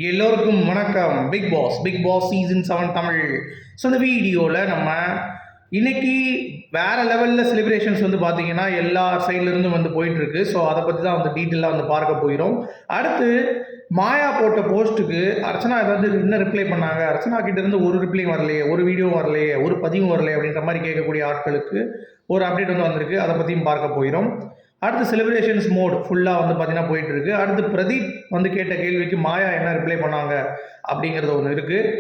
எல்லோருக்கும் வணக்கம். Bigg Boss season 7 Tamil. So இந்த வீடியோவில் நம்ம இன்னைக்கு வேறு லெவலில் செலிப்ரேஷன்ஸ் வந்து பார்த்தீங்கன்னா எல்லா சைட்லேருந்தும் வந்து போயிட்டுருக்கு. ஸோ அதை பற்றி தான் வந்து டீட்டெயிலாக வந்து பார்க்க போயிடும். அடுத்து மாயா போட்ட போஸ்ட்டுக்கு அர்ச்சனா ஏதாவது என்ன ரிப்ளை பண்ணாங்க, அர்ச்சனா கிட்டேருந்து ஒரு ரிப்ளை வரலையே, ஒரு வீடியோ வரலையே, ஒரு பதிவும் வரலையே அப்படின்ற மாதிரி கேட்கக்கூடிய ஆட்களுக்கு ஒரு அப்டேட் வந்து வந்திருக்கு. அதை பற்றியும் பார்க்க போயிடும். அடுத்து செலிப்ரேஷன்ஸ் மோட் ஃபுல்லாக வந்து பார்த்தீங்கன்னா போயிட்டுருக்கு. அடுத்து பிரதீப் வந்து கேட்ட கேள்விக்கு மாயா என்ன ரிப்ளை பண்ணாங்க அப்படிங்கிறது ஒன்று இருக்குது.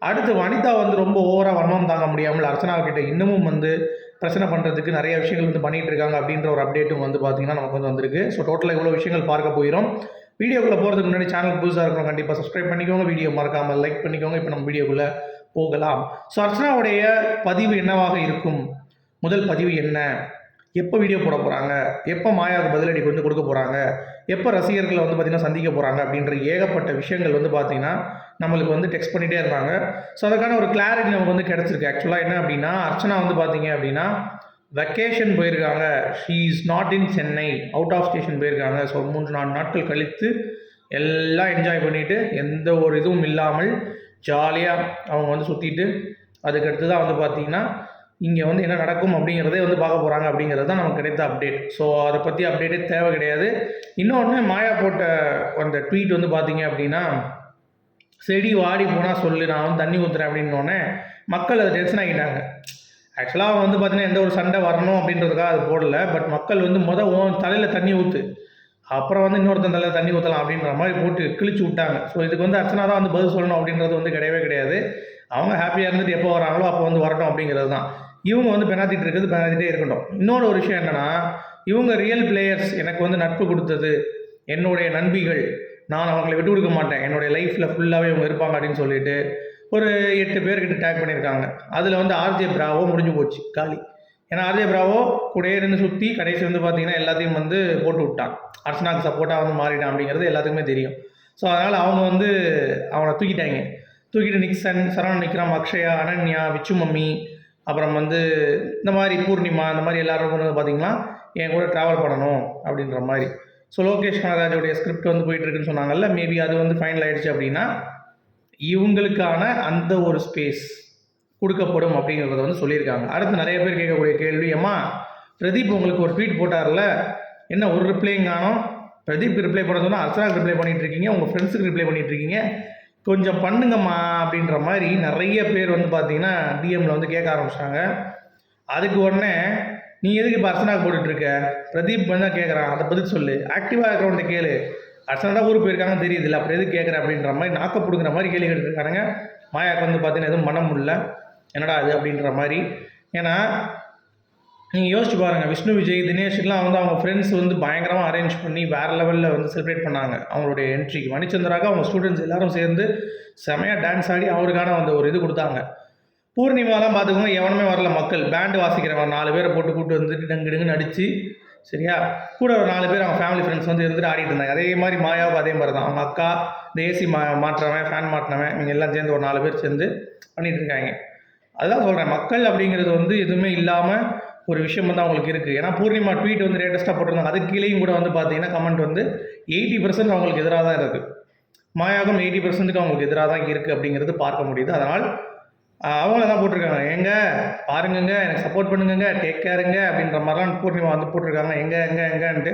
அடுத்து வனிதா வந்து ரொம்ப ஓவராக வன்மம் தாங்க முடியாமல் அர்ச்சனா கிட்ட இன்னமும் வந்து பிரச்சனை பண்ணுறதுக்கு நிறைய விஷயங்கள் வந்து பண்ணிகிட்டு இருக்காங்க அப்படின்ற ஒரு அப்டேட்டும் வந்து பார்த்தீங்கன்னா நமக்கு வந்து வந்திருக்கு. ஸோ டோட்டலாக இவ்வளோ விஷயங்கள் பார்க்க போயிடும். வீடியோக்குள்ளே போகிறதுக்கு முன்னாடி சேனல் புதுசாக இருக்கிறோம், கண்டிப்பாக சப்ஸ்கிரைப் பண்ணிக்கோங்க, வீடியோ மறக்காமல் லைக் பண்ணிக்கோங்க. இப்போ நம்ம வீடியோக்குள்ளே போகலாம். ஸோ அர்ச்சனாவுடைய பதிவு என்னவாக இருக்கும், முதல் பதிவு என்ன, எப்போ வீடியோ போட போகிறாங்க, எப்போ மாயாவுக்கு பதிலடி வந்து கொடுக்க போகிறாங்க, எப்போ ரசிகர்களை வந்து பார்த்திங்கன்னா சந்திக்க போகிறாங்க அப்படின்ற ஏகப்பட்ட விஷயங்கள் வந்து பார்த்திங்கன்னா நம்மளுக்கு வந்து டெக்ஸ்ட் பண்ணிகிட்டே இருந்தாங்க. ஸோ அதுக்கான ஒரு கிளாரிட்டி நமக்கு வந்து கிடச்சிருக்கு. ஆக்சுவலாக என்ன அப்படின்னா, அர்ச்சனா வந்து பார்த்திங்க அப்படின்னா வெக்கேஷன் போயிருக்காங்க. She is not in Chennai, out of station போயிருக்காங்க. ஸோ 3-4 நாட்கள் கழித்து எல்லாம் என்ஜாய் பண்ணிவிட்டு எந்த ஒரு இதுவும் இல்லாமல் ஜாலியாக அவங்க வந்து சுற்றிட்டு அதுக்கடுத்து தான் வந்து பார்த்திங்கன்னா இங்கே வந்து என்ன நடக்கும் அப்படிங்கிறதே வந்து பார்க்க போகிறாங்க அப்படிங்கிறது தான் நமக்கு கிடைத்த அப்டேட். ஸோ அதை பற்றி அப்டேட்டே தேவை கிடையாது. இன்னொன்று, மாயா போட்ட அந்த ட்வீட் வந்து பார்த்தீங்க அப்படின்னா, செடி வாடி போனால் சொல்லு, நான் வந்து தண்ணி ஊற்றுறேன் அப்படின்னோடனே மக்கள் அதை டென்ஷன் ஆகிட்டாங்க. ஆக்சுவலாக வந்து பார்த்தீங்கன்னா எந்த ஒரு சண்டை வரணும் அப்படின்றதுக்காக அது போடல. பட் மக்கள் வந்து உன் தலையில் தண்ணி ஊற்று, அப்புறம் வந்து இன்னொருத்தன் தலையில் தண்ணி ஊற்றலாம் அப்படின்ற மாதிரி போட்டு கிழிச்சு விட்டாங்க. ஸோ இதுக்கு வந்து அர்ச்சனா தான் வந்து பதில் சொல்லணும் அப்படின்றது வந்து கிடையவே கிடையாது. அவங்க ஹாப்பியாக இருந்துட்டு எப்போ வராங்களோ அப்போ வந்து வரட்டும் அப்படிங்கிறது தான். இவங்க வந்து பெனாத்திட்டு இருக்கிறது பெனாத்திட்டே இருக்கட்டும். இன்னொரு ஒரு விஷயம் என்னென்னா, இவங்க ரியல் பிளேயர்ஸ், எனக்கு வந்து நட்பு கொடுத்தது என்னுடைய நண்பிகள், நான் அவங்களை விட்டு கொடுக்க மாட்டேன், என்னுடைய லைஃப்பில் ஃபுல்லாகவே இவங்க இருப்பாங்க அப்படின்னு சொல்லிட்டு ஒரு 8 பேர்கிட்ட டேக் பண்ணியிருக்காங்க. அதில் வந்து ஆர்ஜே பிராவோ முடிஞ்சு போச்சு, காலி. ஏன்னா ஆர்ஜே பிராவோ கூடயே இருந்து சுற்றி கடைசி வந்து பார்த்திங்கன்னா எல்லாத்தையும் வந்து போட்டு விட்டான். அர்ச்சனாக்கு சப்போர்ட்டாக வந்து மாறிட்டான் அப்படிங்கிறது எல்லாத்துக்குமே தெரியும். ஸோ அதனால் அவங்க வந்து அவனை தூக்கிட்டு நிக்சன், சரவணன் விக்ரம், அக்ஷயா, அனன்யா, விச்சு மம்மி, அப்புறம் வந்து இந்த மாதிரி பூர்ணிமா, இந்த மாதிரி எல்லோரும் வந்து பார்த்திங்கன்னா என் கூட ட்ராவல் பண்ணணும் அப்படின்ற மாதிரி. ஸோ லோகேஷ் கனகராஜோடைய ஸ்கிரிப்ட் வந்து போயிட்டுருக்குன்னு சொன்னாங்கல்ல, மேபி அது வந்து ஃபைனல் ஆகிடுச்சு அப்படின்னா இவங்களுக்கான அந்த ஒரு ஸ்பேஸ் கொடுக்கப்படும் அப்படிங்கிறத வந்து சொல்லியிருக்காங்க. அடுத்து நிறைய பேர் கேட்கக்கூடிய கேள்வி, அம்மா பிரதீப் உங்களுக்கு ஒரு ட்வீட் போட்டார்ல, என்ன ஒரு ரிப்ளையும் காணோம், பிரதீப் ரிப்ளை பண்ண சொன்னால் அர்ச்சனாக்கு ரிப்ளை பண்ணிகிட்ருக்கீங்க, உங்கள் ஃப்ரெண்ட்ஸுக்கு ரிப்ளை பண்ணிகிட்ருக்கீங்க, கொஞ்சம் பண்ணுங்கம்மா அப்படின்ற மாதிரி நிறைய பேர் வந்து பார்த்தீங்கன்னா டிஎம்மில் வந்து கேட்க ஆரம்பிச்சிட்டாங்க. அதுக்கு உடனே நீ எதுக்கு இப்போ அர்ச்சனாக்கு போட்டுட்ருக்க, பிரதீப் வந்து தான் கேட்குறான், அதை பதில் சொல்லு, ஆக்டிவாக இருக்கிறவன்ட்ட கேளு, அர்ச்சனா தான் ஊருக்கு போயிருக்காங்கன்னு தெரியுது இல்லை, அப்புறம் எதுக்கு கேட்குற அப்படின்ற மாதிரி நாக்க பிடுங்குற மாதிரி கேள்வி கேட்டுருக்கானுங்க. மாயாவுக்கு வந்து பார்த்தீங்கன்னா எதுவும் பண்ண முடியல, என்னடா அது அப்படின்ற மாதிரி. ஏன்னா நீங்கள் யோசிச்சு பாருங்கள், விஷ்ணு விஜய், தினேஷ்லாம் வந்து அவங்க ஃப்ரெண்ட்ஸ் வந்து பயங்கரமாக அரேஞ்ச் பண்ணி வேறு லெவலில் வந்து செலிப்ரேட் பண்ணாங்க அவங்களுடைய என்ட்ரிக்கு. மணிச்சந்திராக அவங்க ஸ்டூடெண்ட்ஸ் எல்லோரும் சேர்ந்து செமையாக டான்ஸ் ஆடி அவருக்கான அந்த ஒரு இது கொடுத்தாங்க. பூர்ணிமாலாம் பார்த்துக்கோங்க, எவனுமே வரல, மக்கள் பேண்டு வாசிக்கிறவங்க 4 பேரை போட்டு கூப்பிட்டு வந்துட்டு டங்குன்னு அடித்து, சரியா, கூட ஒரு 4 பேர் அவங்க ஃபேமிலி ஃப்ரெண்ட்ஸ் வந்து இருந்துட்டு ஆடிட்டு இருந்தாங்க. அதே மாதிரி மாயாவுக்கு அதே மாதிரி தான், அவங்க அக்கா, இந்த ஏசி மாட்டுறவன், ஃபேன் மாட்டினவன், இவங்க எல்லாம் சேர்ந்து ஒரு 4 பேர் சேர்ந்து பண்ணிகிட்டு இருக்காங்க. அதுதான் சொல்கிறேன், மக்கள் அப்படிங்கிறது வந்து எதுவுமே இல்லாமல் ஒரு விஷயம் வந்து அவங்களுக்கு இருக்குது. ஏன்னா பூர்ணிமா ட்வீட் வந்து லேட்டஸ்ட்டாக போட்டிருந்தாங்க, அதுக்கு கீழேயும் கூட வந்து பார்த்தீங்கன்னா கமெண்ட் வந்து 80% அவங்களுக்கு எதிராக தான் இருக்குது. மாயாவும் 80%க்கு அவங்களுக்கு எதிராக தான் இருக்குது அப்படிங்கிறது பார்க்க முடியுது. அதனால் அவங்கள தான் போட்டிருக்காங்க, எங்க பாருங்கங்க, எனக்கு சப்போர்ட் பண்ணுங்க, டேக் கேருங்க அப்படின்ற மாதிரிலாம் பூர்ணிமா வந்து போட்டிருக்காங்க, எங்கன்ட்டு.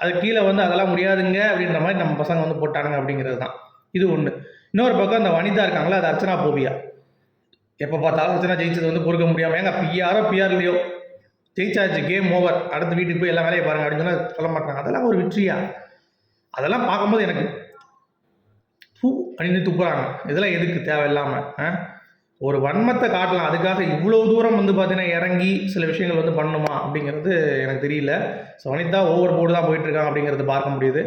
அது கீழே வந்து அதெல்லாம் முடியாதுங்க அப்படின்ற மாதிரி நம்ம பசங்க வந்து போட்டானுங்க அப்படிங்கிறது தான் இது ஒன்று. இன்னொரு பக்கம் அந்த வனிதா இருக்காங்களா, அது அர்ச்சனா போபியா. எப்போ பார்த்தாலும் அர்ச்சனா ஜெயிச்சது வந்து பொறுக்க முடியாமல், ஏங்க பிஆர் இல்லையோ ஜெயிச்சாச்சு, கேம் ஓவர், அடுத்த வீட்டுக்கு போய் எல்லாம் வேலையை பாருங்க அப்படின்னு சொல்ல மாட்டாங்க. அதெல்லாம் ஒரு வெற்றியா? அதெல்லாம் பார்க்கும்போது எனக்கு அப்படின்னு துப்புறாங்க. இதெல்லாம் எதுக்கு தேவையில்லாமல் ஒரு வன்மத்தை காட்டலாம், அதுக்காக இவ்வளோ தூரம் வந்து பார்த்தீங்கன்னா இறங்கி சில விஷயங்கள் வந்து பண்ணணுமா அப்படிங்கிறது எனக்கு தெரியல. ஸோ வனிதா ஓவர் போர்டு தான் போயிட்டுருக்காங்க அப்படிங்கிறது பார்க்க முடியுது.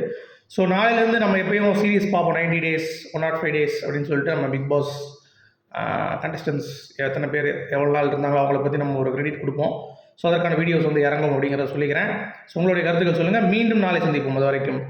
ஸோ நாளையிலேருந்து நம்ம எப்பயும் சீரீஸ் பார்ப்போம், 90 days 105 days அப்படின்னு சொல்லிட்டு நம்ம பிக் பாஸ் கண்டஸ்டன்ஸ் எத்தனை பேர் எவ்வளோ நாள் இருந்தாங்களோ அவங்கள பற்றி நம்ம ஒரு கிரெடிட் கொடுப்போம். ஸோ அதற்கான வீடியோஸ் வந்து இறங்கும் அப்படிங்கிறத சொல்லிக்கிறேன். ஸோ உங்களுடைய கருத்துக்கள் சொல்லுங்கள். மீண்டும் நாளை சந்திப்போம். அது வரைக்கும்